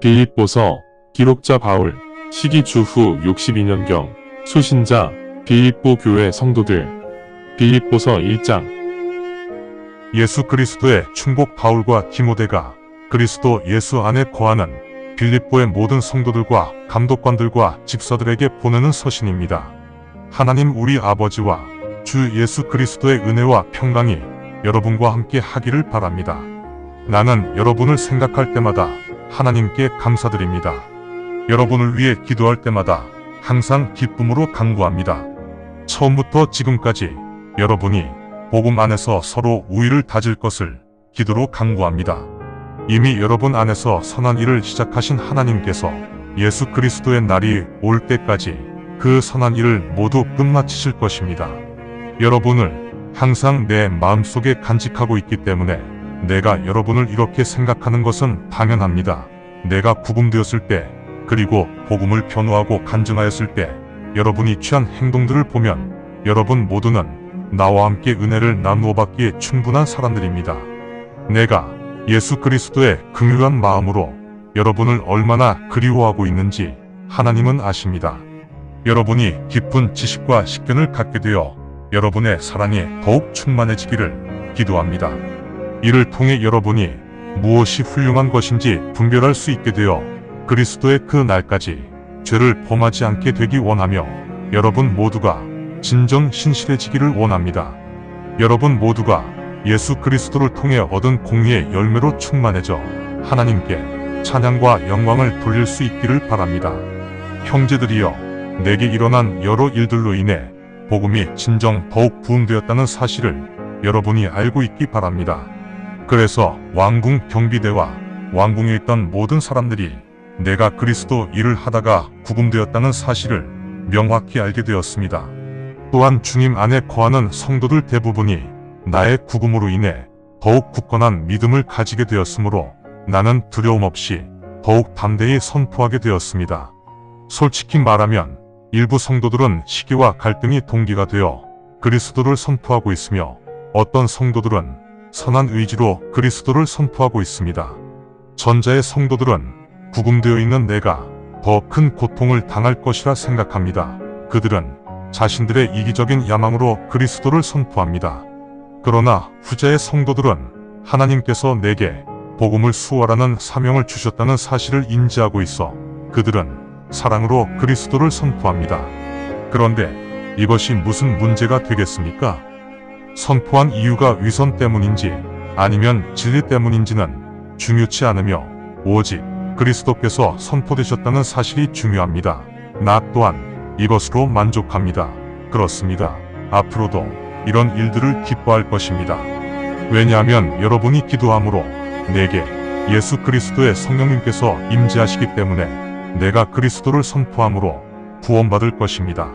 빌립보서 기록자 바울 시기 주후 62년경 수신자 빌립보 교회 성도들 빌립보서 1장 예수 그리스도의 충복 바울과 디모데가 그리스도 예수 안에 거하는 빌립보의 모든 성도들과 감독관들과 집사들에게 보내는 서신입니다. 하나님 우리 아버지와 주 예수 그리스도의 은혜와 평강이 여러분과 함께 하기를 바랍니다. 나는 여러분을 생각할 때마다 하나님께 감사드립니다. 여러분을 위해 기도할 때마다 항상 기쁨으로 간구합니다. 처음부터 지금까지 여러분이 복음 안에서 서로 우위를 다질 것을 기도로 간구합니다. 이미 여러분 안에서 선한 일을 시작하신 하나님께서 예수 그리스도의 날이 올 때까지 그 선한 일을 모두 끝마치실 것입니다. 여러분을 항상 내 마음속에 간직하고 있기 때문에 내가 여러분을 이렇게 생각하는 것은 당연합니다. 내가 구금되었을 때 그리고 복음을 변호하고 간증하였을 때 여러분이 취한 행동들을 보면 여러분 모두는 나와 함께 은혜를 나누어 받기에 충분한 사람들입니다. 내가 예수 그리스도의 긍휼한 마음으로 여러분을 얼마나 그리워하고 있는지 하나님은 아십니다. 여러분이 깊은 지식과 식견을 갖게 되어 여러분의 사랑에 더욱 충만해지기를 기도합니다. 이를 통해 여러분이 무엇이 훌륭한 것인지 분별할 수 있게 되어 그리스도의 그 날까지 죄를 범하지 않게 되기 원하며 여러분 모두가 진정 신실해지기를 원합니다. 여러분 모두가 예수 그리스도를 통해 얻은 공의의 열매로 충만해져 하나님께 찬양과 영광을 돌릴 수 있기를 바랍니다. 형제들이여, 내게 일어난 여러 일들로 인해 복음이 진정 더욱 부흥되었다는 사실을 여러분이 알고 있기 바랍니다. 그래서 왕궁 경비대와 왕궁에 있던 모든 사람들이 내가 그리스도 일을 하다가 구금되었다는 사실을 명확히 알게 되었습니다. 또한 주님 안에 거하는 성도들 대부분이 나의 구금으로 인해 더욱 굳건한 믿음을 가지게 되었으므로 나는 두려움 없이 더욱 담대히 선포하게 되었습니다. 솔직히 말하면 일부 성도들은 시기와 갈등이 동기가 되어 그리스도를 선포하고 있으며 어떤 성도들은 선한 의지로 그리스도를 선포하고 있습니다. 전자의 성도들은 구금되어 있는 내가 더 큰 고통을 당할 것이라 생각합니다. 그들은 자신들의 이기적인 야망으로 그리스도를 선포합니다. 그러나 후자의 성도들은 하나님께서 내게 복음을 수호하라는 사명을 주셨다는 사실을 인지하고 있어 그들은 사랑으로 그리스도를 선포합니다. 그런데 이것이 무슨 문제가 되겠습니까? 선포한 이유가 위선 때문인지 아니면 진리 때문인지는 중요치 않으며 오직 그리스도께서 선포되셨다는 사실이 중요합니다. 나 또한 이것으로 만족합니다. 그렇습니다. 앞으로도 이런 일들을 기뻐할 것입니다. 왜냐하면 여러분이 기도함으로 내게 예수 그리스도의 성령님께서 임재하시기 때문에 내가 그리스도를 선포함으로 구원받을 것입니다.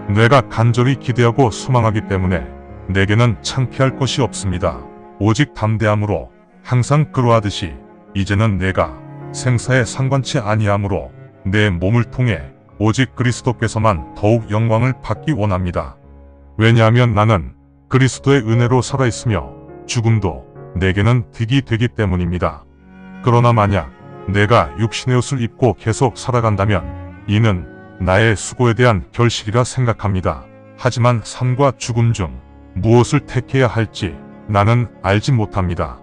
내가 간절히 기대하고 소망하기 때문에 내게는 창피할 것이 없습니다. 오직 담대함으로 항상 그러하듯이 이제는 내가 생사에 상관치 아니하므로 내 몸을 통해 오직 그리스도께서만 더욱 영광을 받기 원합니다. 왜냐하면 나는 그리스도의 은혜로 살아있으며 죽음도 내게는 득이 되기 때문입니다. 그러나 만약 내가 육신의 옷을 입고 계속 살아간다면 이는 나의 수고에 대한 결실이라 생각합니다. 하지만 삶과 죽음 중 무엇을 택해야 할지 나는 알지 못합니다.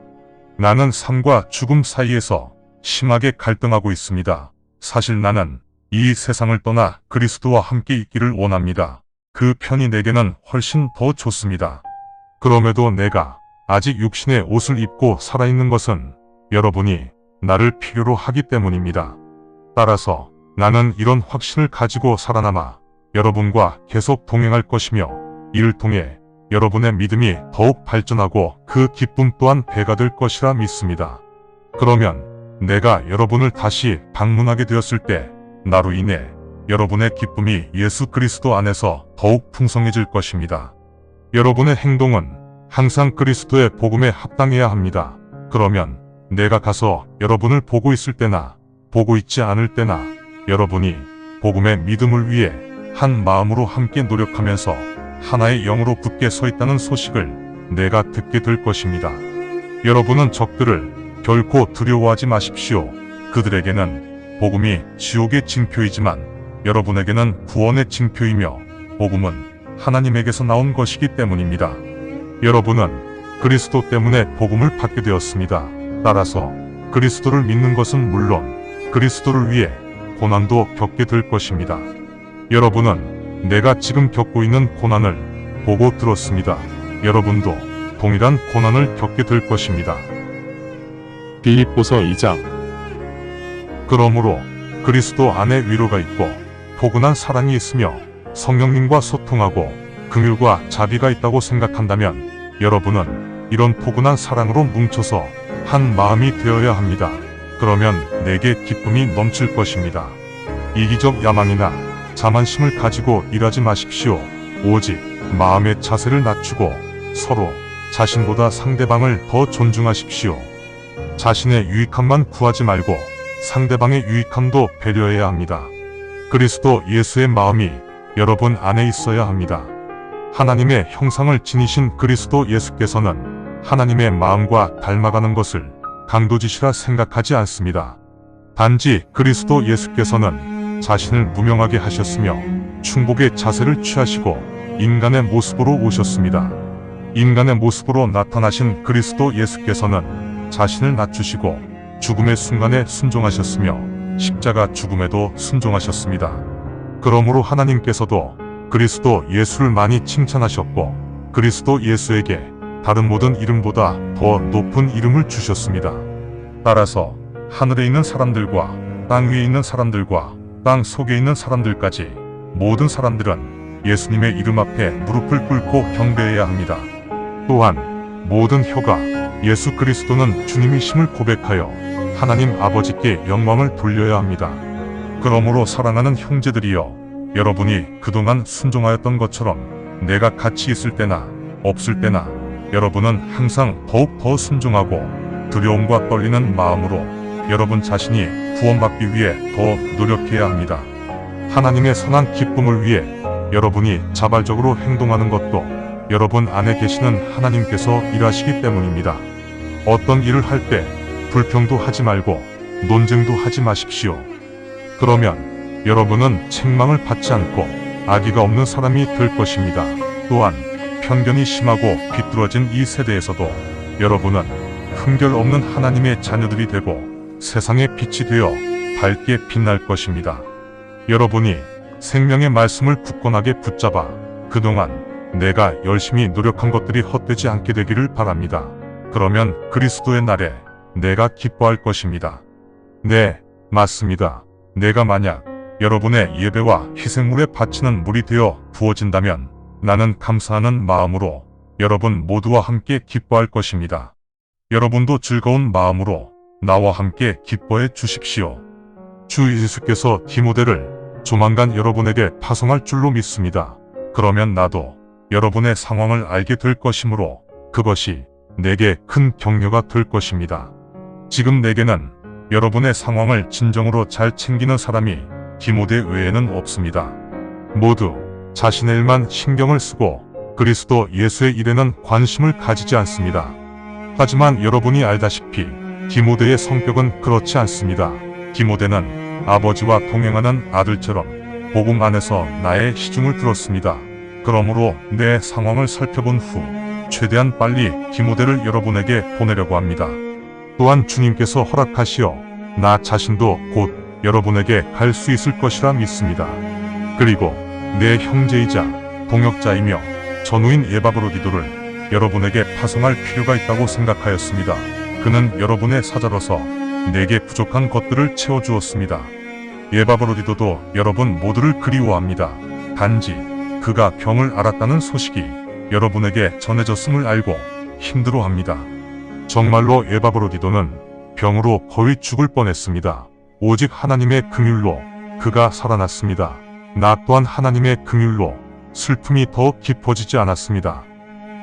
나는 삶과 죽음 사이에서 심하게 갈등하고 있습니다. 사실 나는 이 세상을 떠나 그리스도와 함께 있기를 원합니다. 그 편이 내게는 훨씬 더 좋습니다. 그럼에도 내가 아직 육신의 옷을 입고 살아있는 것은 여러분이 나를 필요로 하기 때문입니다. 따라서 나는 이런 확신을 가지고 살아남아 여러분과 계속 동행할 것이며 이를 통해 여러분의 믿음이 더욱 발전하고 그 기쁨 또한 배가 될 것이라 믿습니다. 그러면 내가 여러분을 다시 방문하게 되었을 때 나로 인해 여러분의 기쁨이 예수 그리스도 안에서 더욱 풍성해질 것입니다. 여러분의 행동은 항상 그리스도의 복음에 합당해야 합니다. 그러면 내가 가서 여러분을 보고 있을 때나 보고 있지 않을 때나 여러분이 복음의 믿음을 위해 한 마음으로 함께 노력하면서 하나의 영으로 굳게 서 있다는 소식을 내가 듣게 될 것입니다. 여러분은 적들을 결코 두려워하지 마십시오. 그들에게는 복음이 지옥의 징표이지만 여러분에게는 구원의 징표이며 복음은 하나님에게서 나온 것이기 때문입니다. 여러분은 그리스도 때문에 복음을 받게 되었습니다. 따라서 그리스도를 믿는 것은 물론 그리스도를 위해 고난도 겪게 될 것입니다. 여러분은 내가 지금 겪고 있는 고난을 보고 들었습니다. 여러분도 동일한 고난을 겪게 될 것입니다. 빌립보서 2장. 그러므로 그리스도 안에 위로가 있고 포근한 사랑이 있으며 성령님과 소통하고 긍휼과 자비가 있다고 생각한다면 여러분은 이런 포근한 사랑으로 뭉쳐서 한 마음이 되어야 합니다. 그러면 내게 기쁨이 넘칠 것입니다. 이기적 야망이나 자만심을 가지고 일하지 마십시오. 오직 마음의 자세를 낮추고 서로 자신보다 상대방을 더 존중하십시오. 자신의 유익함만 구하지 말고 상대방의 유익함도 배려해야 합니다. 그리스도 예수의 마음이 여러분 안에 있어야 합니다. 하나님의 형상을 지니신 그리스도 예수께서는 하나님의 마음과 닮아가는 것을 강도짓이라 생각하지 않습니다. 단지 그리스도 예수께서는 자신을 무명하게 하셨으며 충복의 자세를 취하시고 인간의 모습으로 오셨습니다. 인간의 모습으로 나타나신 그리스도 예수께서는 자신을 낮추시고 죽음의 순간에 순종하셨으며 십자가 죽음에도 순종하셨습니다. 그러므로 하나님께서도 그리스도 예수를 많이 칭찬하셨고 그리스도 예수에게 다른 모든 이름보다 더 높은 이름을 주셨습니다. 따라서 하늘에 있는 사람들과 땅 위에 있는 사람들과 땅 속에 있는 사람들까지 모든 사람들은 예수님의 이름 앞에 무릎을 꿇고 경배해야 합니다. 또한 모든 혀가 예수 그리스도는 주님이심을 고백하여 하나님 아버지께 영광을 돌려야 합니다. 그러므로 사랑하는 형제들이여, 여러분이 그동안 순종하였던 것처럼 내가 같이 있을 때나 없을 때나 여러분은 항상 더욱 더 순종하고 두려움과 떨리는 마음으로 여러분 자신이 구원받기 위해 더 노력해야 합니다. 하나님의 선한 기쁨을 위해 여러분이 자발적으로 행동하는 것도 여러분 안에 계시는 하나님께서 일하시기 때문입니다. 어떤 일을 할 때 불평도 하지 말고 논쟁도 하지 마십시오. 그러면 여러분은 책망을 받지 않고 악의가 없는 사람이 될 것입니다. 또한 편견이 심하고 비뚤어진 이 세대에서도 여러분은 흠결 없는 하나님의 자녀들이 되고 세상의 빛이 되어 밝게 빛날 것입니다. 여러분이 생명의 말씀을 굳건하게 붙잡아 그동안 내가 열심히 노력한 것들이 헛되지 않게 되기를 바랍니다. 그러면 그리스도의 날에 내가 기뻐할 것입니다. 네, 맞습니다. 내가 만약 여러분의 예배와 희생물에 바치는 물이 되어 부어진다면 나는 감사하는 마음으로 여러분 모두와 함께 기뻐할 것입니다. 여러분도 즐거운 마음으로 나와 함께 기뻐해 주십시오. 주 예수께서 디모데를 조만간 여러분에게 파송할 줄로 믿습니다. 그러면 나도 여러분의 상황을 알게 될 것이므로 그것이 내게 큰 격려가 될 것입니다. 지금 내게는 여러분의 상황을 진정으로 잘 챙기는 사람이 디모데 외에는 없습니다. 모두 자신의 일만 신경을 쓰고 그리스도 예수의 일에는 관심을 가지지 않습니다. 하지만 여러분이 알다시피 디모데의 성격은 그렇지 않습니다. 디모데는 아버지와 동행하는 아들처럼 복음 안에서 나의 시중을 들었습니다. 그러므로 내 상황을 살펴본 후 최대한 빨리 디모데를 여러분에게 보내려고 합니다. 또한 주님께서 허락하시어 나 자신도 곧 여러분에게 갈 수 있을 것이라 믿습니다. 그리고 내 형제이자 동역자이며 전우인 에바브로디도를 여러분에게 파송할 필요가 있다고 생각하였습니다. 그는 여러분의 사자로서 내게 부족한 것들을 채워주었습니다. 에바브로디도도 여러분 모두를 그리워합니다. 단지 그가 병을 앓았다는 소식이 여러분에게 전해졌음을 알고 힘들어합니다. 정말로 에바브로디도는 병으로 거의 죽을 뻔했습니다. 오직 하나님의 긍휼로 그가 살아났습니다. 나 또한 하나님의 긍휼로 슬픔이 더욱 깊어지지 않았습니다.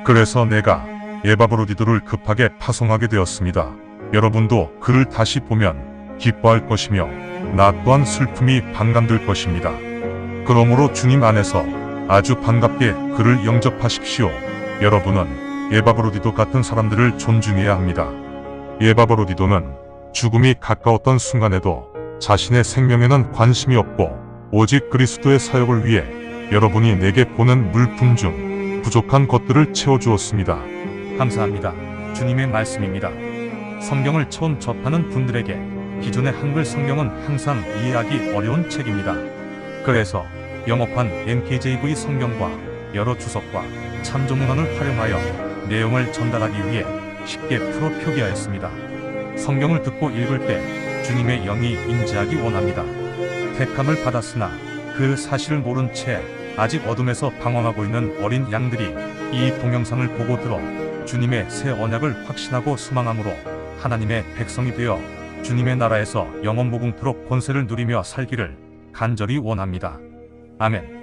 그래서 내가 에바브로디도를 급하게 파송하게 되었습니다. 여러분도 그를 다시 보면 기뻐할 것이며 나 또한 슬픔이 반감될 것입니다. 그러므로 주님 안에서 아주 반갑게 그를 영접하십시오. 여러분은 에바브로디도 같은 사람들을 존중해야 합니다. 에바브로디도는 죽음이 가까웠던 순간에도 자신의 생명에는 관심이 없고 오직 그리스도의 사역을 위해 여러분이 내게 보낸 물품 중 부족한 것들을 채워주었습니다. 감사합니다. 주님의 말씀입니다. 성경을 처음 접하는 분들에게 기존의 한글 성경은 항상 이해하기 어려운 책입니다. 그래서 영어판 NKJV 성경과 여러 주석과 참조문헌을 활용하여 내용을 전달하기 위해 쉽게 풀어 표기하였습니다. 성경을 듣고 읽을 때 주님의 영이 임재하기 원합니다. 택함을 받았으나 그 사실을 모른 채 아직 어둠에서 방황하고 있는 어린 양들이 이 동영상을 보고 들어 주님의 새 언약을 확신하고 소망함으로 하나님의 백성이 되어 주님의 나라에서 영원 무궁토록 권세를 누리며 살기를 간절히 원합니다. 아멘.